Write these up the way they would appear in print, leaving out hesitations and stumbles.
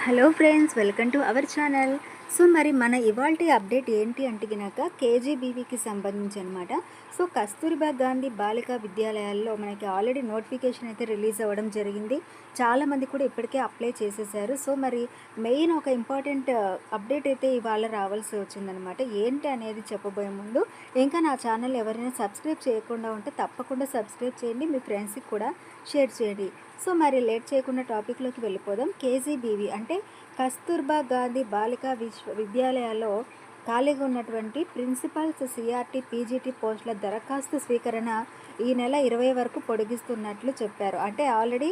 Hello friends, welcome to our channel. So మరి మన ఇవాల్టి అప్డేట్ ఏంటి అంటే గినక కేజీబీవీకి సంబంధించి అనమాట. సో కస్తూరిబా గాంధీ బాలికా విద్యాలయాల్లో మనకి ఆల్రెడీ నోటిఫికేషన్ అయితే రిలీజ్ అవ్వడం జరిగింది. చాలామంది కూడా ఇప్పటికే అప్లై చేసేసారు. సో మరి మెయిన్ ఒక ఇంపార్టెంట్ అప్డేట్ అయితే ఇవాళ రావాల్సి వచ్చిందనమాట. ఏంటి అనేది చెప్పబోయే ముందు ఇంకా నా ఛానల్ ఎవరైనా సబ్స్క్రైబ్ చేయకుండా ఉంటే తప్పకుండా సబ్స్క్రైబ్ చేయండి, మీ ఫ్రెండ్స్కి కూడా షేర్ చేయండి. సో మరి లేట్ చేయకుండా టాపిక్లోకి వెళ్ళిపోదాం. కేజీబీవీ అంటే కస్తూర్బా గాంధీ బాలికా విద్యాలయాల్లో ఖాళీగా ఉన్నటువంటి ప్రిన్సిపల్స్ సిఆర్టీ పీజీటీ పోస్టుల దరఖాస్తు స్వీకరణ ఈ నెల 20 వరకు పొడిగిస్తున్నట్లు చెప్పారు. అంటే ఆల్రెడీ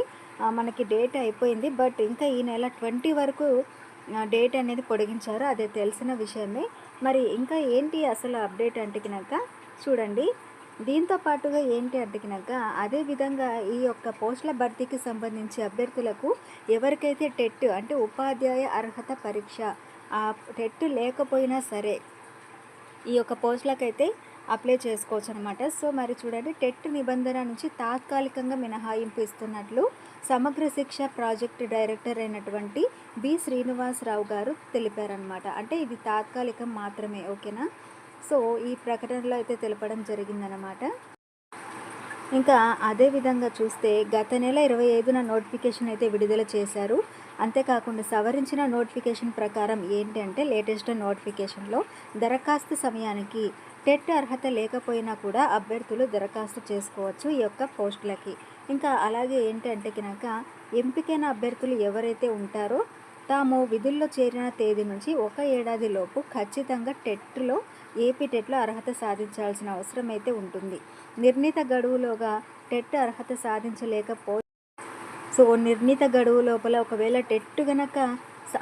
మనకి డేట్ అయిపోయింది, బట్ ఇంకా ఈ నెల 20 వరకు డేట్ అనేది పొడిగించారు. అదే తెలిసిన విషయమే. మరి ఇంకా ఏంటి అసలు అప్డేట్ అంటే కనుక చూడండి. దీంతో పాటుగా ఏంటి అంటే కనుక అదేవిధంగా ఈ యొక్క పోస్టుల భర్తీకి సంబంధించి అభ్యర్థులకు ఎవరికైతే టెట్ అంటే ఉపాధ్యాయ అర్హత పరీక్ష ఆ టెట్ లేకపోయినా సరే ఈ యొక్క పోస్టులకైతే అప్లై చేసుకోవచ్చు అనమాట. సో మరి చూడండి, టెట్ నిబంధన నుంచి తాత్కాలికంగా మినహాయింపు ఇస్తున్నట్లు సమగ్ర శిక్ష ప్రాజెక్టు డైరెక్టర్ అయినటువంటి బి శ్రీనివాసరావు గారు తెలిపారనమాట. అంటే ఇది తాత్కాలికం మాత్రమే, ఓకేనా. సో ఈ ప్రకటనలో అయితే తెలపడం జరిగిందనమాట. ఇంకా అదేవిధంగా చూస్తే గత నెల 25న నోటిఫికేషన్ అయితే విడుదల చేశారు. అంతేకాకుండా సవరించిన నోటిఫికేషన్ ప్రకారం ఏంటంటే లేటెస్ట్ నోటిఫికేషన్లో దరఖాస్తు సమయానికి టెట్ అర్హత లేకపోయినా కూడా అభ్యర్థులు దరఖాస్తు చేసుకోవచ్చు ఈ యొక్క పోస్టులకి. ఇంకా అలాగే ఏంటంటే కనుక ఎంపికైన అభ్యర్థులు ఎవరైతే ఉంటారో తాము విధుల్లో చేరిన తేదీ నుంచి 1 ఏడాది లోపు ఖచ్చితంగా టెట్లో ఏపీ టెట్లో అర్హత సాధించాల్సిన అవసరం అయితే ఉంటుంది. నిర్ణీత గడువులోగా టెట్ అర్హత నిర్ణీత గడువు లోపల ఒకవేళ టెట్ గనక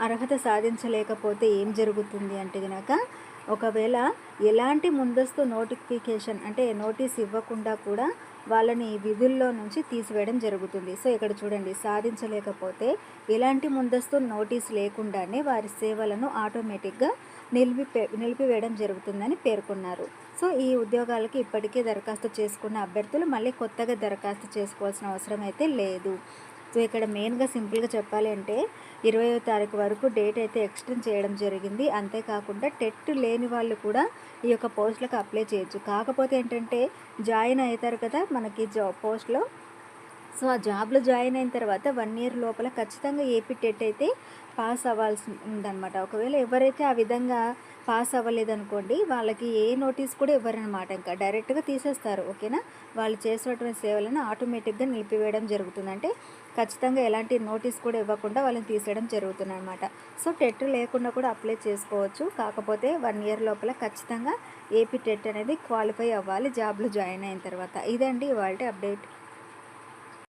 అర్హత సాధించలేకపోతే ఏం జరుగుతుంది అంటే గనక ఒకవేళ ఎలాంటి ముందస్తు నోటిఫికేషన్ అంటే నోటీస్ ఇవ్వకుండా కూడా వాళ్ళని విధుల్లో నుంచి తీసివేయడం జరుగుతుంది. సో ఇక్కడ చూడండి, సాధించలేకపోతే ఎలాంటి ముందస్తు నోటీస్ లేకుండానే వారి సేవలను ఆటోమేటిక్గా నిలిపివేయడం జరుగుతుందని పేర్కొన్నారు. సో ఈ ఉద్యోగాలకి ఇప్పటికే దరఖాస్తు చేసుకున్న అభ్యర్థులు మళ్ళీ కొత్తగా దరఖాస్తు చేసుకోవాల్సిన అవసరం అయితే లేదు. సో ఇక్కడ మెయిన్గా సింపుల్గా చెప్పాలి అంటే 20వ తారీఖు వరకు డేట్ అయితే ఎక్స్టెండ్ చేయడం జరిగింది. అంతేకాకుండా టెట్ లేని వాళ్ళు కూడా ఈ యొక్క పోస్టులకు అప్లై చేయొచ్చు. కాకపోతే ఏంటంటే జాయిన్ అవుతారు కదా మనకి పోస్ట్లో. సో ఆ జాబ్లో జాయిన్ అయిన తర్వాత 1 ఇయర్ లోపల ఖచ్చితంగా ఏపీ టెట్ అయితే పాస్ అవ్వాల్సి ఉందన్నమాట. ఒకవేళ ఎవరైతే ఆ విధంగా పాస్ అవ్వలేదనుకోండి, వాళ్ళకి ఏ నోటీస్ కూడా ఇవ్వరనమాట. ఇంకా డైరెక్ట్గా తీసేస్తారు, ఓకేనా. వాళ్ళు చేసినటువంటి సేవలను ఆటోమేటిక్గా నిలిపివేయడం జరుగుతుంది. అంటే ఖచ్చితంగా ఎలాంటి నోటీస్ కూడా ఇవ్వకుండా వాళ్ళని తీసేయడం జరుగుతుంది అనమాట. సో టెట్ లేకుండా కూడా అప్లై చేసుకోవచ్చు. కాకపోతే 1 ఇయర్ లోపల ఖచ్చితంగా ఏపీ టెట్ అనేది క్వాలిఫై అవ్వాలి జాబ్లో జాయిన్ అయిన తర్వాత. ఇదండి ఇవాళ అప్డేట్.